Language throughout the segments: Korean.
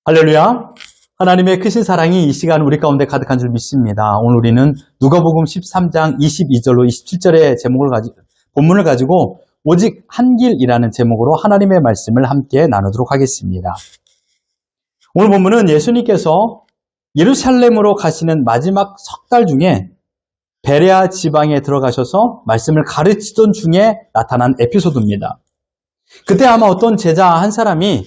할렐루야. 하나님의 크신 사랑이 이 시간 우리 가운데 가득한 줄 믿습니다. 오늘 우리는 누가복음 13장 22절로 27절의 본문을 가지고 오직 한 길이라는 제목으로 하나님의 말씀을 함께 나누도록 하겠습니다. 오늘 본문은 예수님께서 예루살렘으로 가시는 마지막 석 달 중에 베레아 지방에 들어가셔서 말씀을 가르치던 중에 나타난 에피소드입니다. 그때 아마 어떤 제자 한 사람이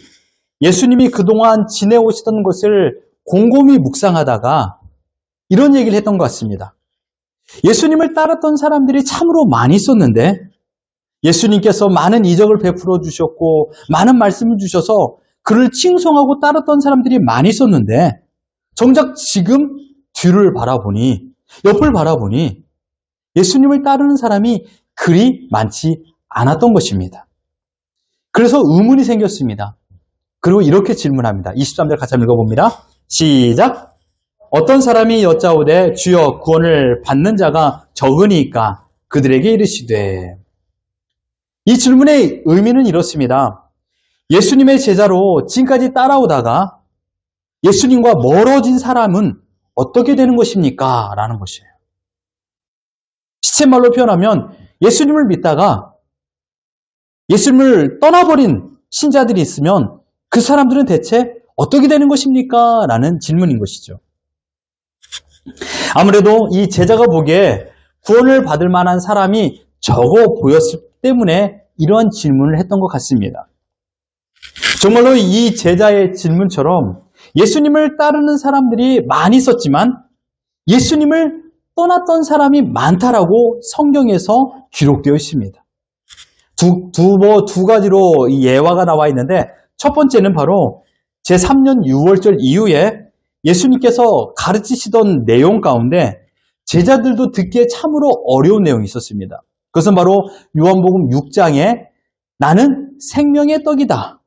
예수님이 그동안 지내오시던 것을 곰곰이 묵상하다가 이런 얘기를 했던 것 같습니다. 예수님을 따랐던 사람들이 참으로 많이 있었는데 예수님께서 많은 이적을 베풀어 주셨고 많은 말씀을 주셔서 그를 칭송하고 따랐던 사람들이 많이 있었는데 정작 지금 뒤를 바라보니, 옆을 바라보니 예수님을 따르는 사람이 그리 많지 않았던 것입니다. 그래서 의문이 생겼습니다. 그리고 이렇게 질문합니다. 23절 같이 한번 읽어봅니다. 시작! 어떤 사람이 여짜오되 주여 구원을 받는 자가 적으니까 그들에게 이르시되. 이 질문의 의미는 이렇습니다. 예수님의 제자로 지금까지 따라오다가 예수님과 멀어진 사람은 어떻게 되는 것입니까? 라는 것이에요. 시쳇말로 표현하면 예수님을 믿다가 예수님을 떠나버린 신자들이 있으면 그 사람들은 대체 어떻게 되는 것입니까? 라는 질문인 것이죠. 아무래도 이 제자가 보기에 구원을 받을 만한 사람이 적어 보였기 때문에 이러한 질문을 했던 것 같습니다. 정말로 이 제자의 질문처럼 예수님을 따르는 사람들이 많이 있었지만 예수님을 떠났던 사람이 많다라고 성경에서 기록되어 있습니다. 두 가지로 이 예화가 나와 있는데 첫 번째는 바로 제3년 6월절 이후에 예수님께서 가르치시던 내용 가운데 제자들도 듣기에 참으로 어려운 내용이 있었습니다. 그것은 바로 요한복음 6장에 나는 생명의 떡이다.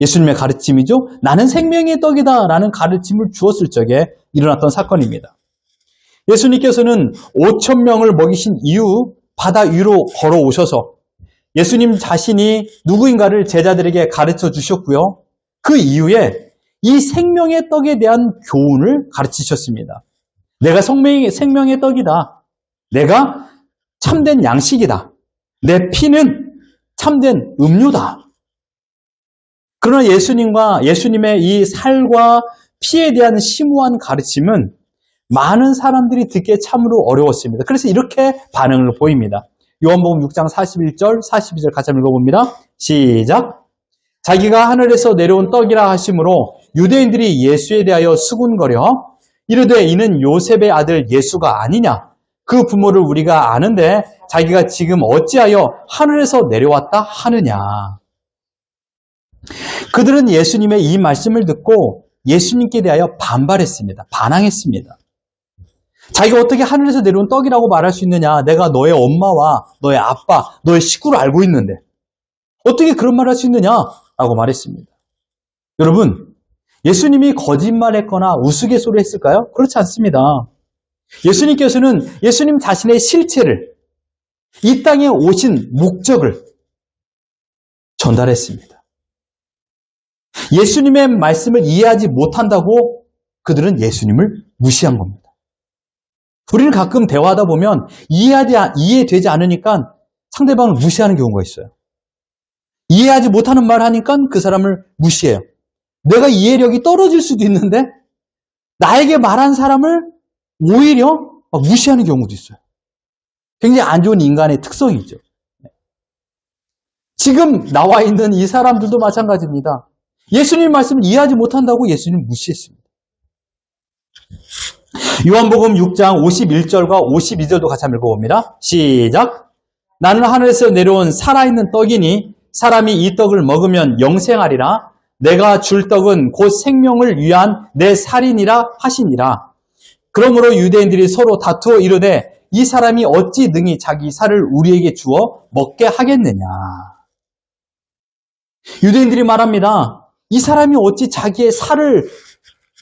예수님의 가르침이죠. 나는 생명의 떡이다 라는 가르침을 주었을 적에 일어났던 사건입니다. 예수님께서는 5,000명을 먹이신 이후 바다 위로 걸어오셔서 예수님 자신이 누구인가를 제자들에게 가르쳐 주셨고요. 그 이후에 이 생명의 떡에 대한 교훈을 가르치셨습니다. 내가 생명의 떡이다. 내가 참된 양식이다. 내 피는 참된 음료다. 그러나 예수님의 이 살과 피에 대한 심오한 가르침은 많은 사람들이 듣기에 참으로 어려웠습니다. 그래서 이렇게 반응을 보입니다. 요한복음 6장 41절, 42절 같이 한번 읽어봅니다. 시작! 자기가 하늘에서 내려온 떡이라 하심으로 유대인들이 예수에 대하여 수군거려 이르되 이는 요셉의 아들 예수가 아니냐? 그 부모를 우리가 아는데 자기가 지금 어찌하여 하늘에서 내려왔다 하느냐? 그들은 예수님의 이 말씀을 듣고 예수님께 대하여 반발했습니다. 반항했습니다. 자기가 어떻게 하늘에서 내려온 떡이라고 말할 수 있느냐? 내가 너의 엄마와 너의 아빠, 너의 식구를 알고 있는데 어떻게 그런 말을 할 수 있느냐? 라고 말했습니다. 여러분, 예수님이 거짓말했거나 우스갯소리 했을까요? 그렇지 않습니다. 예수님께서는 예수님 자신의 실체를, 이 땅에 오신 목적을 전달했습니다. 예수님의 말씀을 이해하지 못한다고 그들은 예수님을 무시한 겁니다. 우리는 가끔 대화하다 보면 이해되지 않으니까 상대방을 무시하는 경우가 있어요. 이해하지 못하는 말을 하니까 그 사람을 무시해요. 내가 이해력이 떨어질 수도 있는데 나에게 말한 사람을 오히려 무시하는 경우도 있어요. 굉장히 안 좋은 인간의 특성이죠. 지금 나와 있는 이 사람들도 마찬가지입니다. 예수님 말씀을 이해하지 못한다고 예수님을 무시했습니다. 요한복음 6장 51절과 52절도 같이 한번 읽어봅니다. 시작! 나는 하늘에서 내려온 살아있는 떡이니 사람이 이 떡을 먹으면 영생하리라. 내가 줄 떡은 곧 생명을 위한 내 살이니라 하시니라. 그러므로 유대인들이 서로 다투어 이르되 이 사람이 어찌 능히 자기 살을 우리에게 주어 먹게 하겠느냐. 유대인들이 말합니다. 이 사람이 어찌 자기의 살을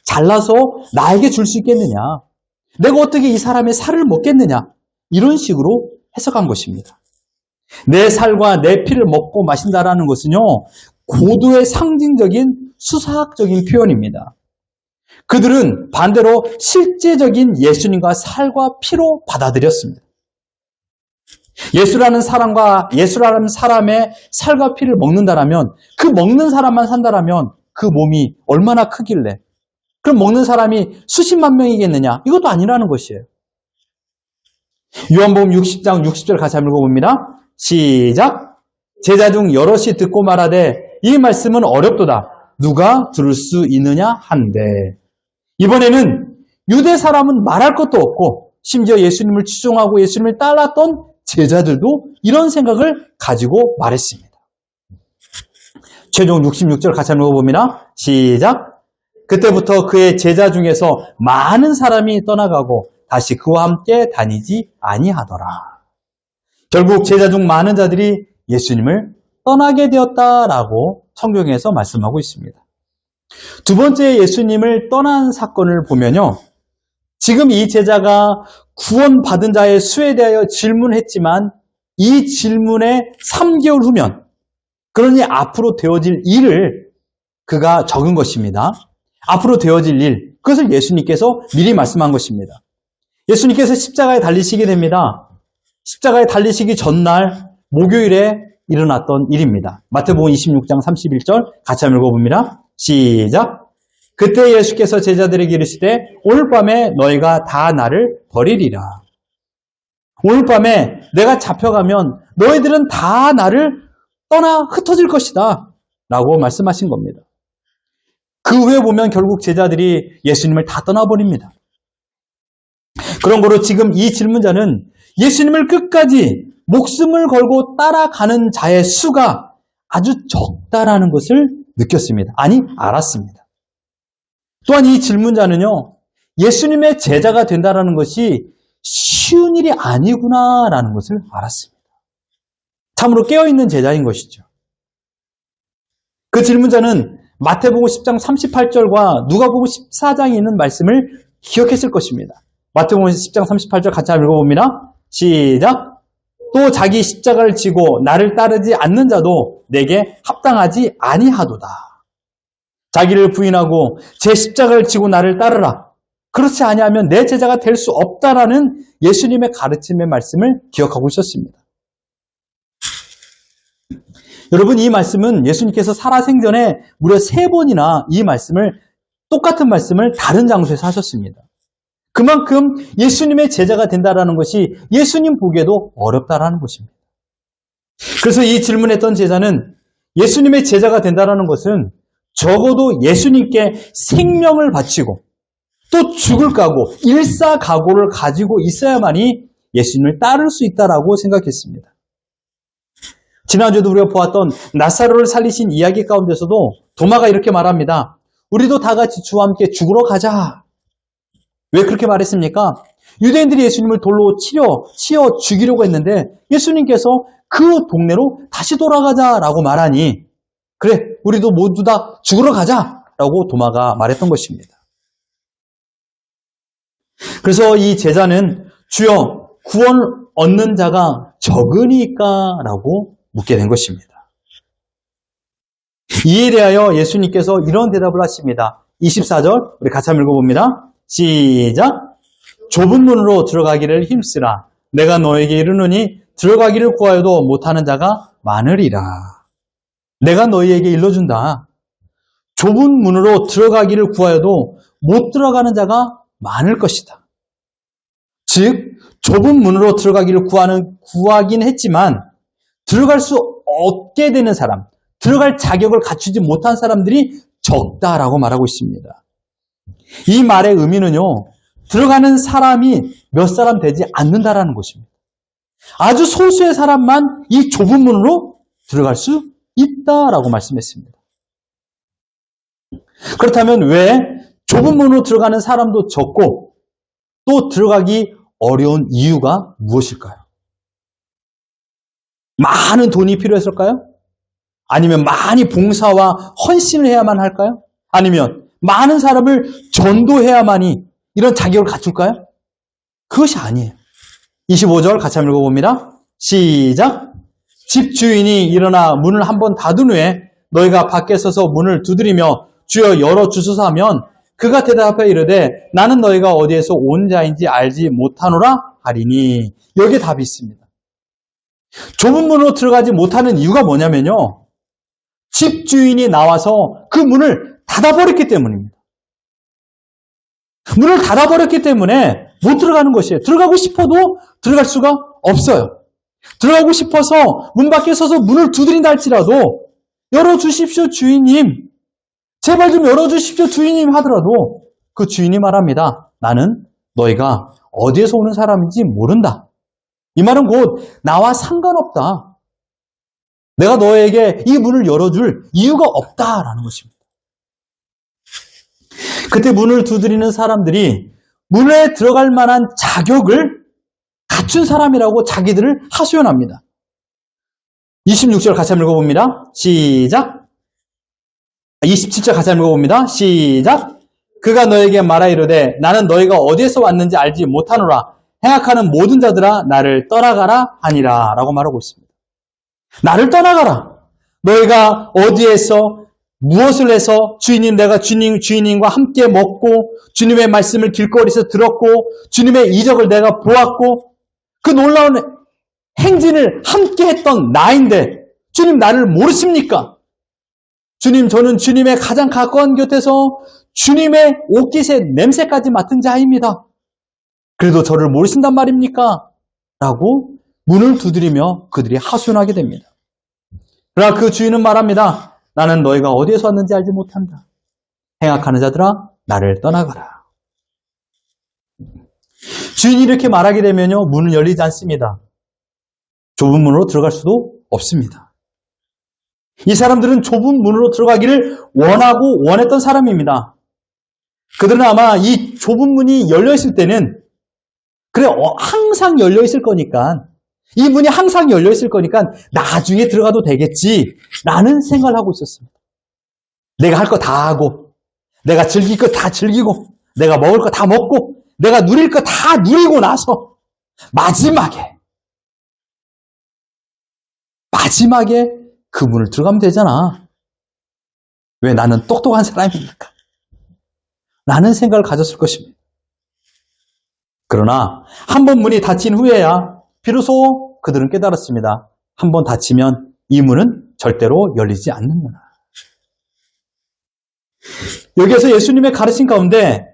잘라서 나에게 줄 수 있겠느냐. 내가 어떻게 이 사람의 살을 먹겠느냐. 이런 식으로 해석한 것입니다. 내 살과 내 피를 먹고 마신다라는 것은요, 고도의 상징적인 수사학적인 표현입니다. 그들은 반대로 실제적인 예수님과 살과 피로 받아들였습니다. 예수라는 사람의 살과 피를 먹는다라면, 그 먹는 사람만 산다라면 그 몸이 얼마나 크길래, 그럼 먹는 사람이 수십만 명이겠느냐? 이것도 아니라는 것이에요. 요한복음 60장 60절 같이 한번 읽어봅니다. 시작. 제자 중 여럿이 듣고 말하되 이 말씀은 어렵도다. 누가 들을 수 있느냐 한데. 이번에는 유대 사람은 말할 것도 없고 심지어 예수님을 추종하고 예수님을 따랐던 제자들도 이런 생각을 가지고 말했습니다. 최종 66절 같이 한번 읽어봅니다. 시작. 그때부터 그의 제자 중에서 많은 사람이 떠나가고 다시 그와 함께 다니지 아니하더라. 결국 제자 중 많은 자들이 예수님을 떠나게 되었다라고 성경에서 말씀하고 있습니다. 두 번째 예수님을 떠난 사건을 보면요. 지금 이 제자가 구원받은 자의 수에 대하여 질문했지만 이 질문의 3개월 후면, 그러니 앞으로 되어질 일을 그가 적은 것입니다. 앞으로 되어질 일, 그것을 예수님께서 미리 말씀한 것입니다. 예수님께서 십자가에 달리시게 됩니다. 십자가에 달리시기 전날 목요일에 일어났던 일입니다. 마태복음 26장 31절 같이 한번 읽어봅니다. 시작. 그때 예수께서 제자들에게 이르시되 오늘 밤에 너희가 다 나를 버리리라. 오늘 밤에 내가 잡혀가면 너희들은 다 나를 떠나 흩어질 것이다 라고 말씀하신 겁니다. 그 후에 보면 결국 제자들이 예수님을 다 떠나버립니다. 그런 거로 지금 이 질문자는 예수님을 끝까지 목숨을 걸고 따라가는 자의 수가 아주 적다라는 것을 느꼈습니다. 아니, 알았습니다. 또한 이 질문자는요, 예수님의 제자가 된다는 것이 쉬운 일이 아니구나라는 것을 알았습니다. 참으로 깨어있는 제자인 것이죠. 그 질문자는 마태복음 10장 38절과 누가복음 14장에 있는 말씀을 기억했을 것입니다. 마태복음 10장 38절 같이 한번 읽어봅니다. 시작. 또 자기 십자가를 지고 나를 따르지 않는 자도 내게 합당하지 아니하도다. 자기를 부인하고 제 십자가를 지고 나를 따르라. 그렇지 아니하면 내 제자가 될 수 없다라는 예수님의 가르침의 말씀을 기억하고 있었습니다. 여러분, 이 말씀은 예수님께서 살아생전에 무려 3번이나 이 말씀을, 똑같은 말씀을 다른 장소에서 하셨습니다. 그만큼 예수님의 제자가 된다는 것이 예수님 보기에도 어렵다라는 것입니다. 그래서 이 질문했던 제자는 예수님의 제자가 된다는 것은 적어도 예수님께 생명을 바치고 또 죽을 각오, 일사각오를 가지고 있어야만이 예수님을 따를 수 있다라고 생각했습니다. 지난주에도 우리가 보았던 나사로를 살리신 이야기 가운데서도 도마가 이렇게 말합니다. 우리도 다 같이 주와 함께 죽으러 가자. 왜 그렇게 말했습니까? 유대인들이 예수님을 돌로 치어 죽이려고 했는데 예수님께서 그 동네로 다시 돌아가자라고 말하니 그래, 우리도 모두 다 죽으러 가자라고 도마가 말했던 것입니다. 그래서 이 제자는 주여 구원 얻는 자가 적으니까 라고 묻게 된 것입니다. 이에 대하여 예수님께서 이런 대답을 하십니다. 24절 우리 같이 한번 읽어봅니다. 시작. 좁은 문으로 들어가기를 힘쓰라. 내가 너에게 이르노니 들어가기를 구하여도 못하는 자가 많으리라. 내가 너희에게 일러준다. 좁은 문으로 들어가기를 구하여도 못 들어가는 자가 많을 것이다. 즉 좁은 문으로 들어가기를 구하긴 했지만 들어갈 수 없게 되는 사람, 들어갈 자격을 갖추지 못한 사람들이 적다라고 말하고 있습니다. 이 말의 의미는요, 들어가는 사람이 몇 사람 되지 않는다라는 것입니다. 아주 소수의 사람만 이 좁은 문으로 들어갈 수 있다라고 말씀했습니다. 그렇다면 왜 좁은 문으로 들어가는 사람도 적고 또 들어가기 어려운 이유가 무엇일까요? 많은 돈이 필요했을까요? 아니면 많이 봉사와 헌신을 해야만 할까요? 아니면 많은 사람을 전도해야만이 이런 자격을 갖출까요? 그것이 아니에요. 25절 같이 한번 읽어봅니다. 시작. 집 주인이 일어나 문을 한번 닫은 후에 너희가 밖에 서서 문을 두드리며 주여 열어주소서 하면 그가 대답하여 이르되 나는 너희가 어디에서 온 자인지 알지 못하노라 하리니. 여기에 답이 있습니다. 좁은 문으로 들어가지 못하는 이유가 뭐냐면요, 집주인이 나와서 그 문을 닫아버렸기 때문입니다. 문을 닫아버렸기 때문에 못 들어가는 것이에요. 들어가고 싶어도 들어갈 수가 없어요. 들어가고 싶어서 문 밖에 서서 문을 두드린다 할지라도 열어주십시오 주인님, 제발 좀 열어주십시오 주인님 하더라도 그 주인이 말합니다. 나는 너희가 어디에서 오는 사람인지 모른다. 이 말은 곧 나와 상관없다. 내가 너에게 이 문을 열어줄 이유가 없다라는 것입니다. 그때 문을 두드리는 사람들이 문에 들어갈 만한 자격을 갖춘 사람이라고 자기들을 하소연합니다. 26절 같이 한번 읽어봅니다. 시작. 27절 같이 한번 읽어봅니다. 시작. 그가 너에게 말하 이르되 나는 너희가 어디에서 왔는지 알지 못하노라. 행악하는 모든 자들아 나를 떠나가라 하니라 라고 말하고 있습니다. 나를 떠나가라. 너희가 어디에서 무엇을 해서 주인님 내가 주인님과 함께 먹고 주님의 말씀을 길거리에서 들었고 주님의 이적을 내가 보았고 그 놀라운 행진을 함께 했던 나인데 주님 나를 모르십니까? 주님 저는 주님의 가장 가까운 곁에서 주님의 옷깃의 냄새까지 맡은 자입니다. 그래도 저를 모르신단 말입니까? 라고 문을 두드리며 그들이 하소연하게 됩니다. 그러나 그 주인은 말합니다. 나는 너희가 어디에서 왔는지 알지 못한다. 행악하는 자들아 나를 떠나가라. 주인이 이렇게 말하게 되면요 문은 열리지 않습니다. 좁은 문으로 들어갈 수도 없습니다. 이 사람들은 좁은 문으로 들어가기를 원하고 원했던 사람입니다. 그들은 아마 이 좁은 문이 열려있을 때는 그래 항상 열려있을 거니까 이 문이 항상 열려있을 거니까 나중에 들어가도 되겠지 라는 생각을 하고 있었습니다. 내가 할 거 다 하고 내가 즐길 거 다 즐기고 내가 먹을 거 다 먹고 내가 누릴 거 다 누리고 나서 마지막에 그 문을 들어가면 되잖아. 왜 나는 똑똑한 사람입니까? 라는 생각을 가졌을 것입니다. 그러나 한 번 문이 닫힌 후에야 비로소 그들은 깨달았습니다. 한 번 닫히면 이 문은 절대로 열리지 않는구나. 여기에서 예수님의 가르침 가운데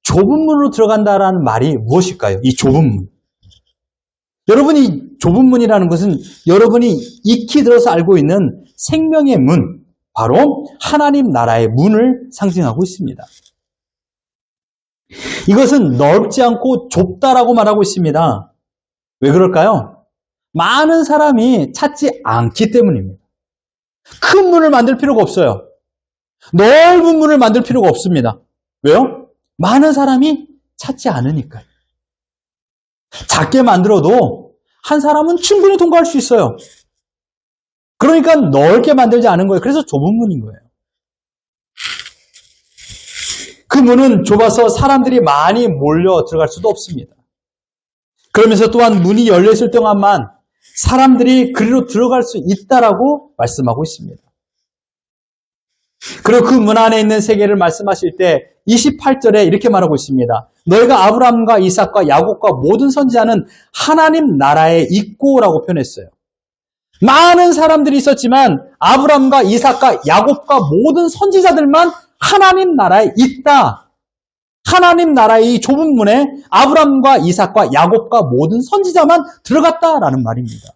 좁은 문으로 들어간다라는 말이 무엇일까요? 이 좁은 문. 여러분이 좁은 문이라는 것은 여러분이 익히 들어서 알고 있는 생명의 문, 바로 하나님 나라의 문을 상징하고 있습니다. 이것은 넓지 않고 좁다라고 말하고 있습니다. 왜 그럴까요? 많은 사람이 찾지 않기 때문입니다. 큰 문을 만들 필요가 없어요. 넓은 문을 만들 필요가 없습니다. 왜요? 많은 사람이 찾지 않으니까요. 작게 만들어도 한 사람은 충분히 통과할 수 있어요. 그러니까 넓게 만들지 않은 거예요. 그래서 좁은 문인 거예요. 그 문은 좁아서 사람들이 많이 몰려 들어갈 수도 없습니다. 그러면서 또한 문이 열려있을 동안만 사람들이 그리로 들어갈 수 있다라고 말씀하고 있습니다. 그리고 그 문 안에 있는 세계를 말씀하실 때 28절에 이렇게 말하고 있습니다. 너희가 아브라함과 이삭과 야곱과 모든 선지자는 하나님 나라에 있고라고 표현했어요. 많은 사람들이 있었지만 아브라함과 이삭과 야곱과 모든 선지자들만 하나님 나라에 있다. 하나님 나라의 이 좁은 문에 아브라함과 이삭과 야곱과 모든 선지자만 들어갔다라는 말입니다.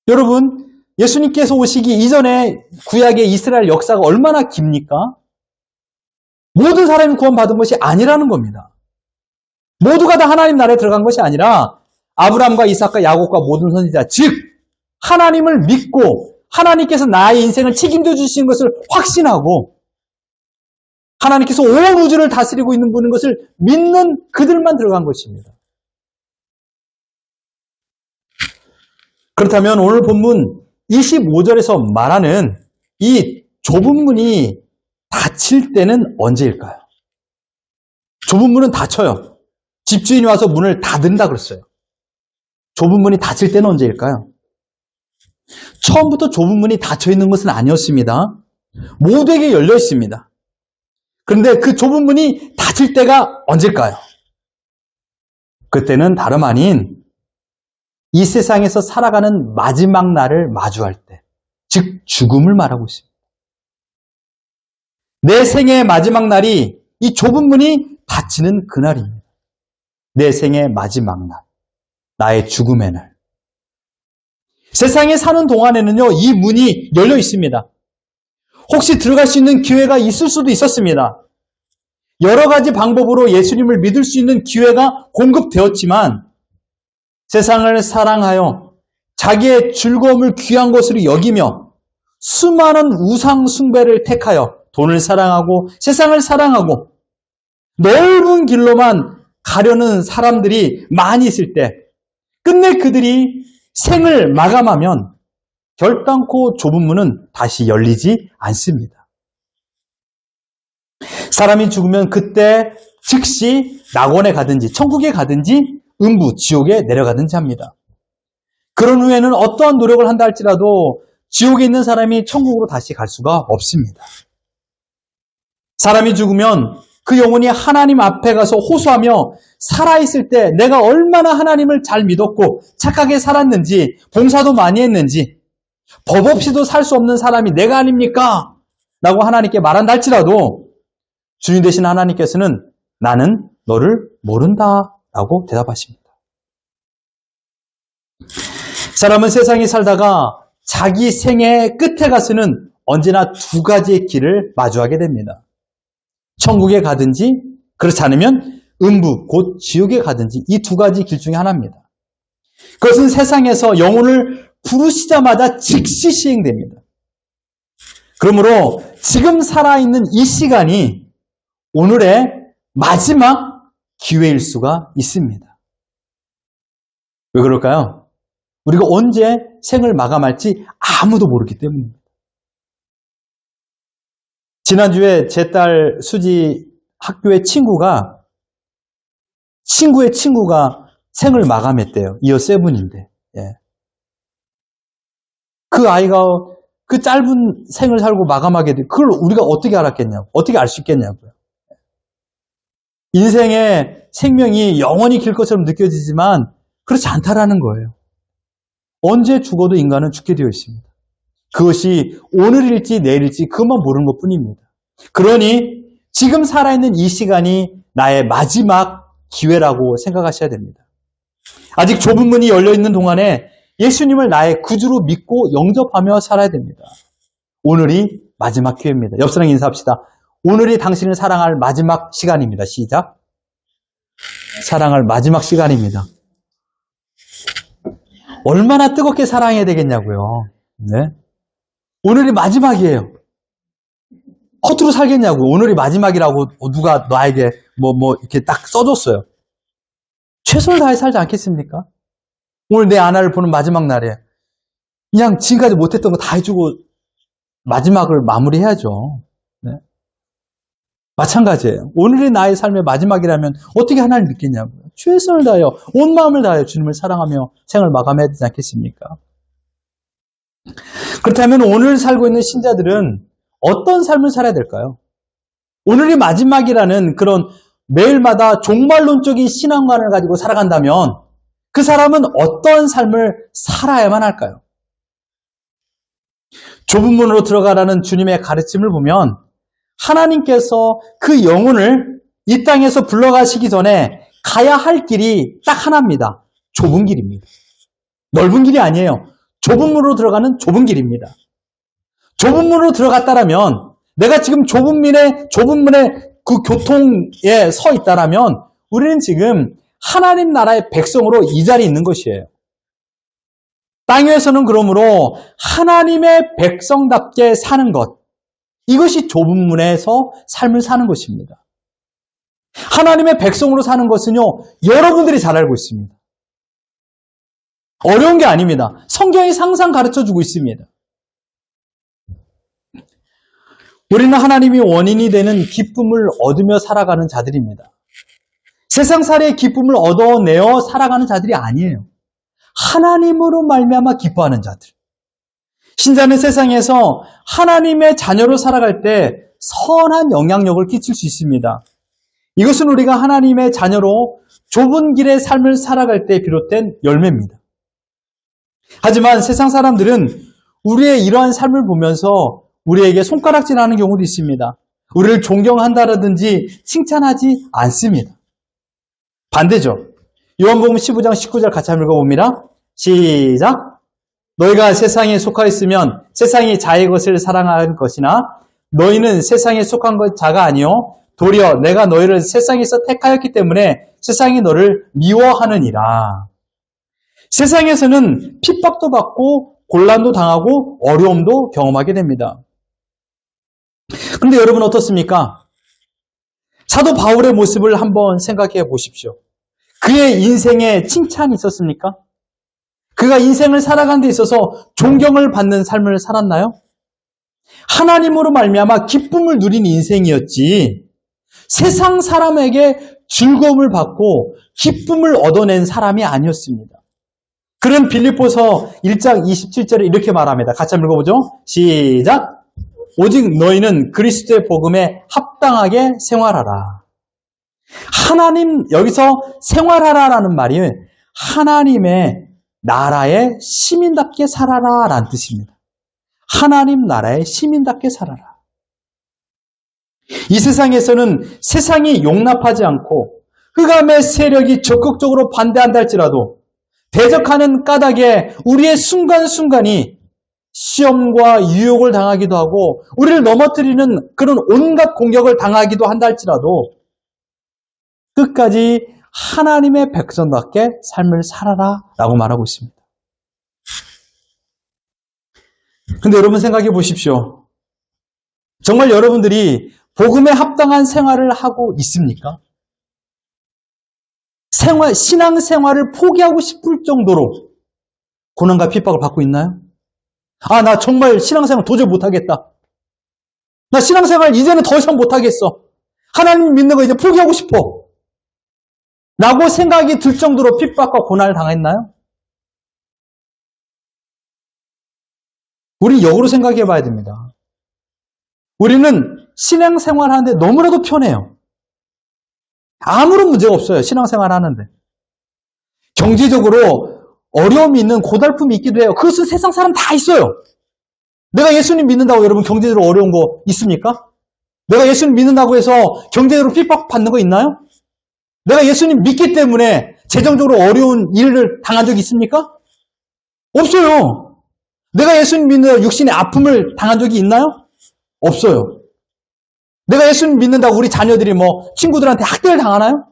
여러분, 예수님께서 오시기 이전에 구약의 이스라엘 역사가 얼마나 깁니까? 모든 사람이 구원받은 것이 아니라는 겁니다. 모두가 다 하나님 나라에 들어간 것이 아니라 아브라함과 이삭과 야곱과 모든 선지자, 즉 하나님을 믿고 하나님께서 나의 인생을 책임져 주시는 것을 확신하고 하나님께서 온 우주를 다스리고 있는 분인 것을 믿는 그들만 들어간 것입니다. 그렇다면 오늘 본문 25절에서 말하는 이 좁은 문이 닫힐 때는 언제일까요? 좁은 문은 닫혀요. 집주인이 와서 문을 닫는다 그랬어요. 좁은 문이 닫힐 때는 언제일까요? 처음부터 좁은 문이 닫혀 있는 것은 아니었습니다. 모두에게 열려 있습니다. 그런데 그 좁은 문이 닫힐 때가 언제일까요? 그때는 다름 아닌 이 세상에서 살아가는 마지막 날을 마주할 때, 즉 죽음을 말하고 있습니다. 내 생애의 마지막 날이 이 좁은 문이 닫히는 그날입니다. 내 생의 마지막 날, 나의 죽음의 날. 세상에 사는 동안에는요, 이 문이 열려 있습니다. 혹시 들어갈 수 있는 기회가 있을 수도 있었습니다. 여러 가지 방법으로 예수님을 믿을 수 있는 기회가 공급되었지만 세상을 사랑하여 자기의 즐거움을 귀한 것으로 여기며 수많은 우상 숭배를 택하여 돈을 사랑하고 세상을 사랑하고 넓은 길로만 가려는 사람들이 많이 있을 때 끝내 그들이 생을 마감하면 결단코 좁은 문은 다시 열리지 않습니다. 사람이 죽으면 그때 즉시 낙원에 가든지 천국에 가든지 음부, 지옥에 내려가든지 합니다. 그런 후에는 어떠한 노력을 한다 할지라도 지옥에 있는 사람이 천국으로 다시 갈 수가 없습니다. 사람이 죽으면 그 영혼이 하나님 앞에 가서 호소하며 살아있을 때 내가 얼마나 하나님을 잘 믿었고 착하게 살았는지 봉사도 많이 했는지 법 없이도 살 수 없는 사람이 내가 아닙니까? 라고 하나님께 말한다 할지라도 주인 되신 하나님께서는 나는 너를 모른다 라고 대답하십니다. 사람은 세상에 살다가 자기 생애의 끝에 가서는 언제나 두 가지의 길을 마주하게 됩니다. 천국에 가든지 그렇지 않으면 음부, 곧 지옥에 가든지 이 두 가지 길 중에 하나입니다. 그것은 세상에서 영혼을 부르시자마자 즉시 시행됩니다. 그러므로 지금 살아있는 이 시간이 오늘의 마지막 기회일 수가 있습니다. 왜 그럴까요? 우리가 언제 생을 마감할지 아무도 모르기 때문입니다. 지난주에 제 딸 수지 학교의 친구의 친구가 생을 마감했대요. 이어 세븐인데. 예. 그 아이가 그 짧은 생을 살고 마감하게 돼. 그걸 우리가 어떻게 알았겠냐고. 어떻게 알 수 있겠냐고요. 인생의 생명이 영원히 길 것처럼 느껴지지만 그렇지 않다라는 거예요. 언제 죽어도 인간은 죽게 되어 있습니다. 그것이 오늘일지 내일일지 그것만 모르는 것뿐입니다. 그러니 지금 살아있는 이 시간이 나의 마지막 기회라고 생각하셔야 됩니다. 아직 좁은 문이 열려있는 동안에 예수님을 나의 구주로 믿고 영접하며 살아야 됩니다. 오늘이 마지막 기회입니다. 옆 사람 인사합시다. 오늘이 당신을 사랑할 마지막 시간입니다. 시작. 사랑할 마지막 시간입니다. 얼마나 뜨겁게 사랑해야 되겠냐고요. 네? 오늘이 마지막이에요. 허투루 살겠냐고. 오늘이 마지막이라고 누가 나에게 이렇게 딱 써줬어요. 최선을 다해 살지 않겠습니까? 오늘 내 아내를 보는 마지막 날에 그냥 지금까지 못했던 거 다 해주고 마지막을 마무리해야죠. 네? 마찬가지예요. 오늘이 나의 삶의 마지막이라면 어떻게 하나님 믿겠냐고요. 최선을 다하여 온 마음을 다하여 주님을 사랑하며 생을 마감해야 되지 않겠습니까? 그렇다면 오늘 살고 있는 신자들은 어떤 삶을 살아야 될까요? 오늘이 마지막이라는 그런 매일마다 종말론적인 신앙관을 가지고 살아간다면 그 사람은 어떤 삶을 살아야만 할까요? 좁은 문으로 들어가라는 주님의 가르침을 보면 하나님께서 그 영혼을 이 땅에서 불러가시기 전에 가야 할 길이 딱 하나입니다. 좁은 길입니다. 넓은 길이 아니에요. 좁은 문으로 들어가는 좁은 길입니다. 좁은 문으로 들어갔다라면 내가 지금 좁은 문에 그 교통에 서 있다라면 우리는 지금 하나님 나라의 백성으로 이 자리에 있는 것이에요. 땅 위에서는 그러므로 하나님의 백성답게 사는 것, 이것이 좁은 문에서 삶을 사는 것입니다. 하나님의 백성으로 사는 것은요, 여러분들이 잘 알고 있습니다. 어려운 게 아닙니다. 성경이 항상 가르쳐주고 있습니다. 우리는 하나님이 원인이 되는 기쁨을 얻으며 살아가는 자들입니다. 세상살이의 기쁨을 얻어내어 살아가는 자들이 아니에요. 하나님으로 말미암아 기뻐하는 자들. 신자는 세상에서 하나님의 자녀로 살아갈 때 선한 영향력을 끼칠 수 있습니다. 이것은 우리가 하나님의 자녀로 좁은 길의 삶을 살아갈 때 비롯된 열매입니다. 하지만 세상 사람들은 우리의 이러한 삶을 보면서 우리에게 손가락질하는 경우도 있습니다. 우리를 존경한다라든지 칭찬하지 않습니다. 반대죠. 요한복음 15장 19절 같이 한번 읽어봅니다. 시작! 너희가 세상에 속하였으면 세상이 자의 것을 사랑할 것이나 너희는 세상에 속한 자가 아니요 도리어 내가 너희를 세상에서 택하였기 때문에 세상이 너를 미워하느니라. 세상에서는 핍박도 받고 곤란도 당하고 어려움도 경험하게 됩니다. 그런데 여러분 어떻습니까? 사도 바울의 모습을 한번 생각해 보십시오. 그의 인생에 칭찬이 있었습니까? 그가 인생을 살아가는 데 있어서 존경을 받는 삶을 살았나요? 하나님으로 말미암아 기쁨을 누린 인생이었지 세상 사람에게 즐거움을 받고 기쁨을 얻어낸 사람이 아니었습니다. 그런 빌립보서 1장 27절에 이렇게 말합니다. 같이 한번 읽어보죠. 시작! 오직 너희는 그리스도의 복음에 합당하게 생활하라. 하나님, 여기서 생활하라라는 말이 하나님의 나라의 시민답게 살아라 라는 뜻입니다. 하나님 나라의 시민답게 살아라. 이 세상에서는 세상이 용납하지 않고 흑암의 세력이 적극적으로 반대한다 할지라도 대적하는 까닭에 우리의 순간순간이 시험과 유혹을 당하기도 하고 우리를 넘어뜨리는 그런 온갖 공격을 당하기도 한다 할지라도 끝까지 하나님의 백성답게 삶을 살아라 라고 말하고 있습니다. 근데 여러분 생각해 보십시오. 정말 여러분들이 복음에 합당한 생활을 하고 있습니까? 신앙생활을 포기하고 싶을 정도로 고난과 핍박을 받고 있나요? 아, 나 정말 신앙생활 도저히 못하겠다. 나 신앙생활 이제는 더 이상 못하겠어. 하나님 믿는 거 이제 포기하고 싶어. 라고 생각이 들 정도로 핍박과 고난을 당했나요? 우리 역으로 생각해 봐야 됩니다. 우리는 신앙생활 하는데 너무나도 편해요. 아무런 문제가 없어요. 신앙생활 하는데. 경제적으로 어려움이 있는 고달픔이 있기도 해요. 그것은 세상 사람 다 있어요. 내가 예수님 믿는다고 여러분 경제적으로 어려운 거 있습니까? 내가 예수님 믿는다고 해서 경제적으로 핍박받는 거 있나요? 내가 예수님 믿기 때문에 재정적으로 어려운 일을 당한 적이 있습니까? 없어요. 내가 예수님 믿는다고 육신의 아픔을 당한 적이 있나요? 없어요. 내가 예수님 믿는다고 우리 자녀들이 친구들한테 학대를 당하나요?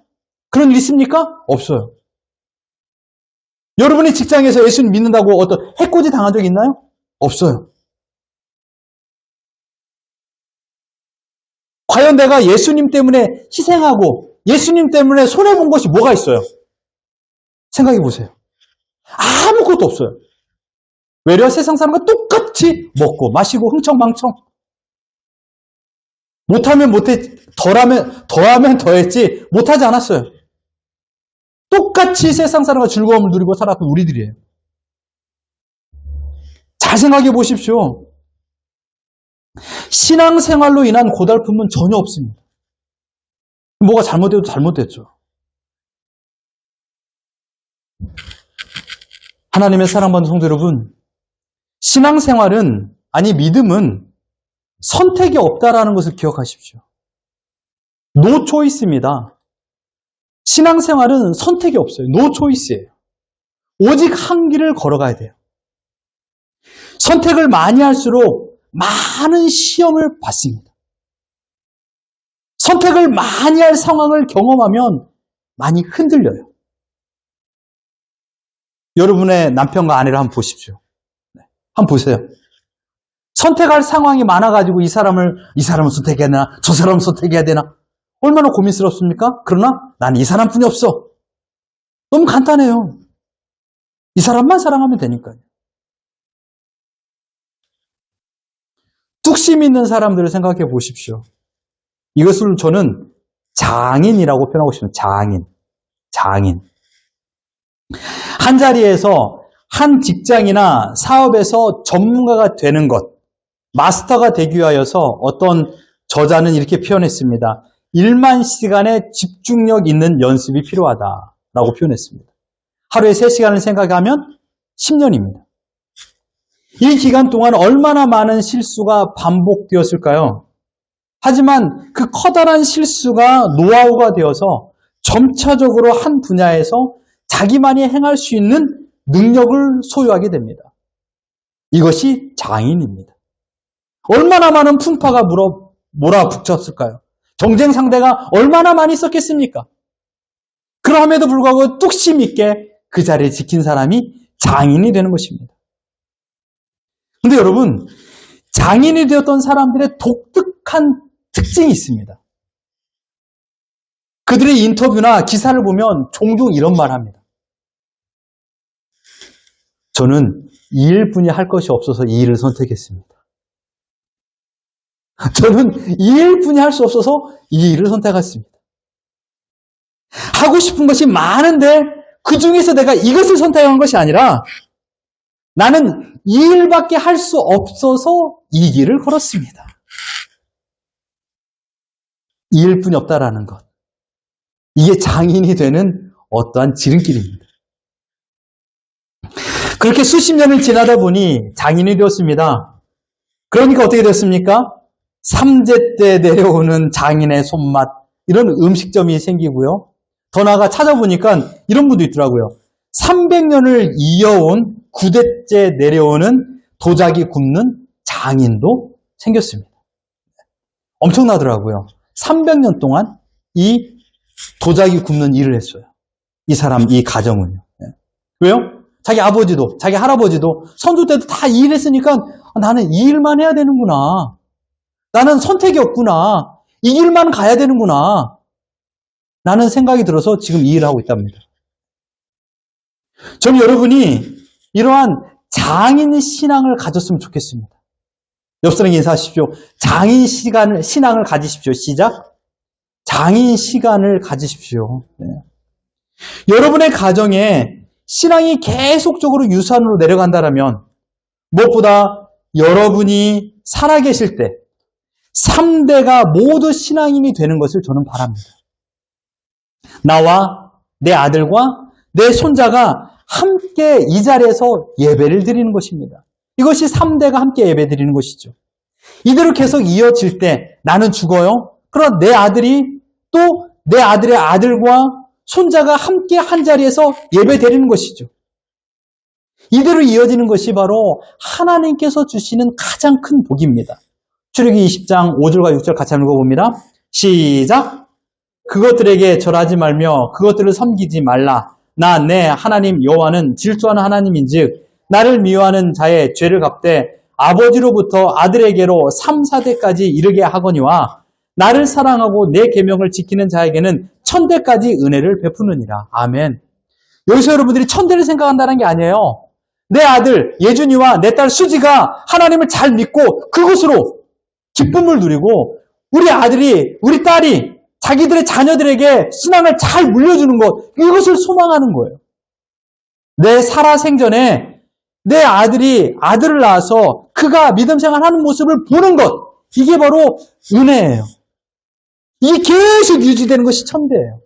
그런 일 있습니까? 없어요. 여러분이 직장에서 예수님 믿는다고 어떤 해코지 당한 적 있나요? 없어요. 과연 내가 예수님 때문에 희생하고 예수님 때문에 손해본 것이 뭐가 있어요? 생각해 보세요. 아무것도 없어요. 외려 세상 사람과 똑같이 먹고 마시고 흥청망청. 못하면 못했지, 더하면 더했지 못하지 않았어요. 똑같이 세상 사람과 즐거움을 누리고 살았던 우리들이에요. 잘 생각해 보십시오. 신앙생활로 인한 고달픔은 전혀 없습니다. 뭐가 잘못돼도 잘못됐죠. 하나님의 사랑받는 성도 여러분, 신앙생활은, 아니 믿음은 선택이 없다라는 것을 기억하십시오. No choice입니다. 신앙생활은 선택이 없어요. No choice예요. 오직 한 길을 걸어가야 돼요. 선택을 많이 할수록 많은 시험을 받습니다. 선택을 많이 할 상황을 경험하면 많이 흔들려요. 여러분의 남편과 아내를 한번 보십시오. 한번 보세요. 선택할 상황이 많아가지고 이 사람을 선택해야 되나, 저 사람을 선택해야 되나, 얼마나 고민스럽습니까? 그러나 난 이 사람뿐이 없어. 너무 간단해요. 이 사람만 사랑하면 되니까요. 뚝심 있는 사람들을 생각해 보십시오. 이것을 저는 장인이라고 표현하고 싶습니다. 장인. 한 자리에서 한 직장이나 사업에서 전문가가 되는 것, 마스터가 되기 위하여서 어떤 저자는 이렇게 표현했습니다. 1만 시간의 집중력 있는 연습이 필요하다라고 표현했습니다. 하루에 3시간을 생각하면 10년입니다. 이 기간 동안 얼마나 많은 실수가 반복되었을까요? 하지만 그 커다란 실수가 노하우가 되어서 점차적으로 한 분야에서 자기만이 행할 수 있는 능력을 소유하게 됩니다. 이것이 장인입니다. 얼마나 많은 풍파가 몰아붙였을까요? 경쟁 상대가 얼마나 많이 있었겠습니까? 그럼에도 불구하고 뚝심 있게 그 자리를 지킨 사람이 장인이 되는 것입니다. 근데 여러분, 장인이 되었던 사람들의 독특한 특징이 있습니다. 그들의 인터뷰나 기사를 보면 종종 이런 말 합니다. 저는 이 일뿐이 할 것이 없어서 이 일을 선택했습니다. 저는 이 일뿐이 할 수 없어서 이 일을 선택했습니다. 하고 싶은 것이 많은데 그 중에서 내가 이것을 선택한 것이 아니라 나는 이 일밖에 할 수 없어서 이 길을 걸었습니다. 이 일뿐이 없다라는 것. 이게 장인이 되는 어떠한 지름길입니다. 그렇게 수십 년을 지나다 보니 장인이 되었습니다. 그러니까 어떻게 됐습니까? 3제 때 내려오는 장인의 손맛, 이런 음식점이 생기고요. 더 나아가 찾아보니까 이런 분도 있더라고요. 300년을 이어온 9대째 내려오는 도자기 굽는 장인도 생겼습니다. 엄청나더라고요. 300년 동안 이 도자기 굽는 일을 했어요. 이 사람, 이 가정은요. 왜요? 자기 아버지도, 자기 할아버지도, 선조 때도 다 이 일했으니까 나는 이 일만 해야 되는구나. 나는 선택이 없구나. 이 길만 가야 되는구나. 라는 생각이 들어서 지금 이 일을 하고 있답니다. 저는 여러분이 이러한 장인 신앙을 가졌으면 좋겠습니다. 옆 사람에게 인사하십시오. 장인 신앙을 가지십시오. 시작. 장인 시간을 가지십시오. 네. 여러분의 가정에 신앙이 계속적으로 유산으로 내려간다면 무엇보다 여러분이 살아계실 때 3대가 모두 신앙인이 되는 것을 저는 바랍니다. 나와 내 아들과 내 손자가 함께 이 자리에서 예배를 드리는 것입니다. 이것이 3대가 함께 예배 드리는 것이죠. 이대로 계속 이어질 때 나는 죽어요. 그러나 내 아들이 또 내 아들의 아들과 손자가 함께 한 자리에서 예배 드리는 것이죠. 이대로 이어지는 것이 바로 하나님께서 주시는 가장 큰 복입니다. 출애굽기 20장 5절과 6절 같이 한번 읽어봅니다. 시작! 그것들에게 절하지 말며 그것들을 섬기지 말라. 나 내 하나님 여호와는 질투하는 하나님인즉 나를 미워하는 자의 죄를 갚되 아버지로부터 아들에게로 3, 4대까지 이르게 하거니와 나를 사랑하고 내 계명을 지키는 자에게는 1000대까지 은혜를 베푸느니라. 아멘. 여기서 여러분들이 1000대를 생각한다는 게 아니에요. 내 아들 예준이와 내 딸 수지가 하나님을 잘 믿고 그것으로 기쁨을 누리고 우리 아들이, 우리 딸이 자기들의 자녀들에게 신앙을 잘 물려주는 것, 이것을 소망하는 거예요. 내 살아생전에 내 아들이 아들을 낳아서 그가 믿음 생활하는 모습을 보는 것, 이게 바로 은혜예요. 이게 계속 유지되는 것이 1000대예요.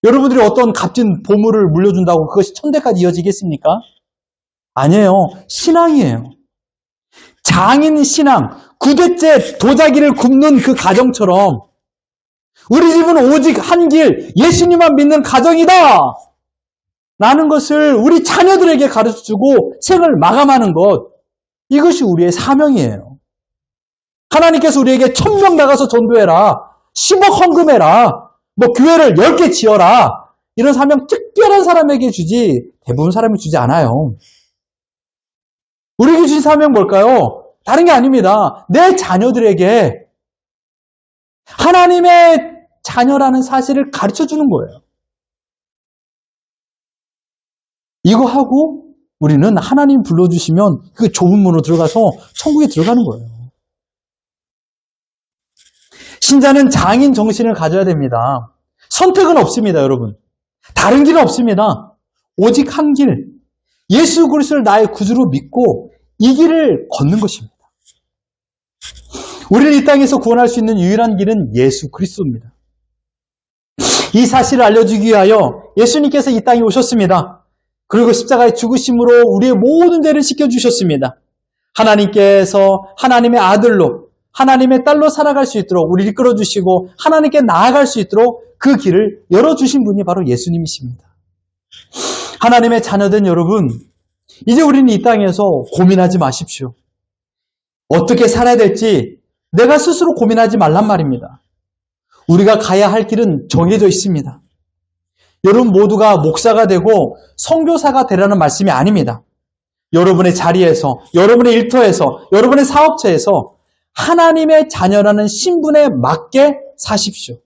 여러분들이 어떤 값진 보물을 물려준다고 그것이 1000대까지 이어지겠습니까? 아니에요. 신앙이에요. 장인 신앙, 9대째 도자기를 굽는 그 가정처럼 우리 집은 오직 한 길, 예수님만 믿는 가정이다! 라는 것을 우리 자녀들에게 가르쳐주고 생을 마감하는 것, 이것이 우리의 사명이에요. 하나님께서 우리에게 1000명 나가서 전도해라, 10억 헌금해라, 교회를 10개 지어라, 이런 사명 특별한 사람에게 주지 대부분 사람이 주지 않아요. 우리에게 주신 사명 뭘까요? 다른 게 아닙니다. 내 자녀들에게 하나님의 자녀라는 사실을 가르쳐주는 거예요. 이거 하고 우리는 하나님 불러주시면 그 좁은 문으로 들어가서 천국에 들어가는 거예요. 신자는 장인 정신을 가져야 됩니다. 선택은 없습니다, 여러분. 다른 길은 없습니다. 오직 한 길, 예수 그리스도를 나의 구주로 믿고 이 길을 걷는 것입니다. 우리를 이 땅에서 구원할 수 있는 유일한 길은 예수 그리스도입니다. 이 사실을 알려주기 위하여 예수님께서 이 땅에 오셨습니다. 그리고 십자가에 죽으심으로 우리의 모든 죄를 씻겨주셨습니다. 하나님께서 하나님의 아들로, 하나님의 딸로 살아갈 수 있도록 우리를 이끌어주시고 하나님께 나아갈 수 있도록 그 길을 열어주신 분이 바로 예수님이십니다. 하나님의 자녀된 여러분, 이제 우리는 이 땅에서 고민하지 마십시오. 어떻게 살아야 될지 내가 스스로 고민하지 말란 말입니다. 우리가 가야 할 길은 정해져 있습니다. 여러분 모두가 목사가 되고 선교사가 되라는 말씀이 아닙니다. 여러분의 자리에서, 여러분의 일터에서, 여러분의 사업체에서 하나님의 자녀라는 신분에 맞게 사십시오.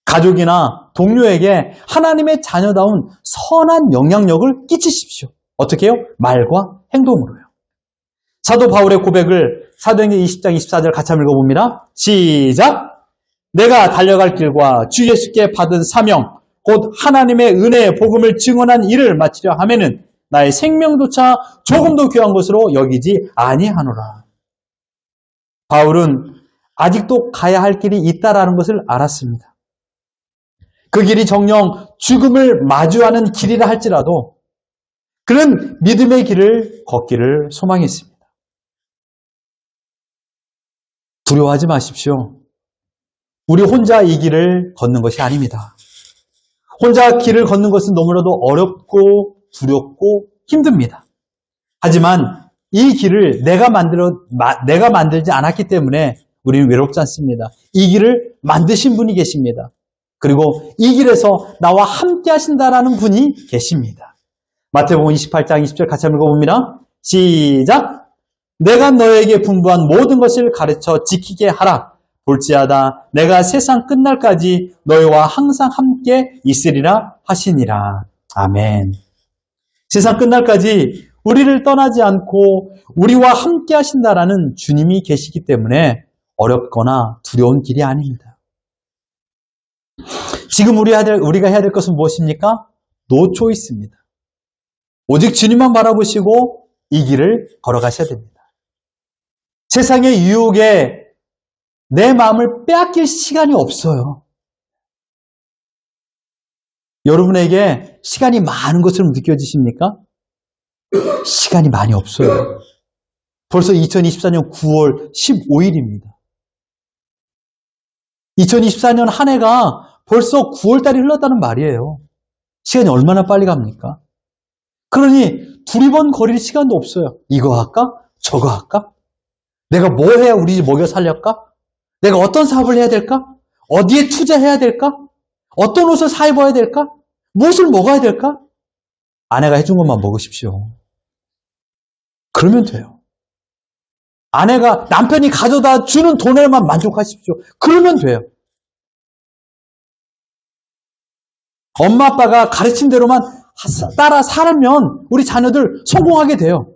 가족이나 동료에게 하나님의 자녀다운 선한 영향력을 끼치십시오. 어떻게 해요? 말과 행동으로요. 사도 바울의 고백을 사도행전 20장 24절 같이 한번 읽어봅니다. 시작! 내가 달려갈 길과 주 예수께 받은 사명, 곧 하나님의 은혜의 복음을 증언한 일을 마치려 하면은 나의 생명조차 조금도 귀한 것으로 여기지 아니하노라. 바울은 아직도 가야 할 길이 있다라는 것을 알았습니다. 그 길이 정녕 죽음을 마주하는 길이라 할지라도 그는 믿음의 길을 걷기를 소망했습니다. 두려워하지 마십시오. 우리 혼자 이 길을 걷는 것이 아닙니다. 혼자 길을 걷는 것은 너무나도 어렵고 두렵고 힘듭니다. 하지만 이 길을 내가 만들지 않았기 때문에 우리는 외롭지 않습니다. 이 길을 만드신 분이 계십니다. 그리고 이 길에서 나와 함께 하신다라는 분이 계십니다. 마태복음 28장 20절 같이 한번 읽어봅니다. 시작! 내가 너에게 분부한 모든 것을 가르쳐 지키게 하라. 볼지어다 내가 세상 끝날까지 너희와 항상 함께 있으리라 하시니라. 아멘. 세상 끝날까지 우리를 떠나지 않고 우리와 함께 하신다라는 주님이 계시기 때문에 어렵거나 두려운 길이 아닙니다. 지금 우리가 해야 될 것은 무엇입니까? 노 초이스입니다. 오직 주님만 바라보시고 이 길을 걸어가셔야 됩니다. 세상의 유혹에 내 마음을 빼앗길 시간이 없어요. 여러분에게 시간이 많은 것처럼 느껴지십니까? 시간이 많이 없어요. 벌써 2024년 9월 15일입니다. 2024년 한 해가 벌써 9월달이 흘렀다는 말이에요. 시간이 얼마나 빨리 갑니까? 그러니 두리번거릴 시간도 없어요. 이거 할까? 저거 할까? 내가 뭐 해야 우리 집 먹여 살릴까? 내가 어떤 사업을 해야 될까? 어디에 투자해야 될까? 어떤 옷을 사 입어야 될까? 무엇을 먹어야 될까? 아내가 해준 것만 먹으십시오. 그러면 돼요. 남편이 가져다 주는 돈에만 만족하십시오. 그러면 돼요. 엄마 아빠가 가르친 대로만 따라 살면 우리 자녀들 성공하게 돼요.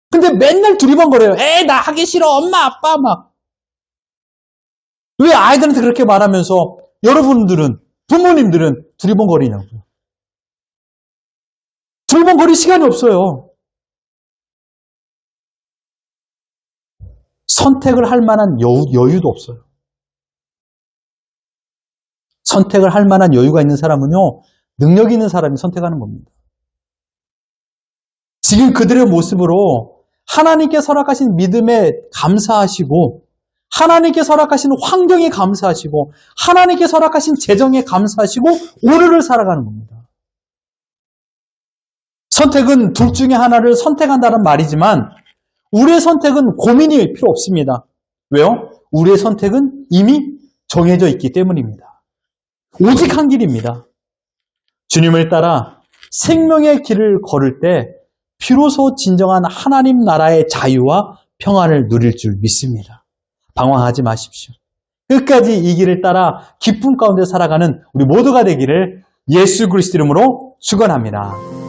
근데 맨날 두리번거려요. 에이 나 하기 싫어 엄마 아빠 막. 왜 아이들한테 그렇게 말하면서 여러분들은 부모님들은 두리번거리냐고요. 두리번거릴 시간이 없어요. 선택을 할 만한 여유도 없어요. 선택을 할 만한 여유가 있는 사람은요, 능력 있는 사람이 선택하는 겁니다. 지금 그들의 모습으로 하나님께 허락하신 믿음에 감사하시고, 하나님께 허락하신 환경에 감사하시고, 하나님께 허락하신 재정에 감사하시고, 오늘을 살아가는 겁니다. 선택은 둘 중에 하나를 선택한다는 말이지만, 우리의 선택은 고민이 필요 없습니다. 왜요? 우리의 선택은 이미 정해져 있기 때문입니다. 오직 한 길입니다. 주님을 따라 생명의 길을 걸을 때 비로소 진정한 하나님 나라의 자유와 평안을 누릴 줄 믿습니다. 방황하지 마십시오. 끝까지 이 길을 따라 기쁨 가운데 살아가는 우리 모두가 되기를 예수 그리스도 이름으로 축원합니다.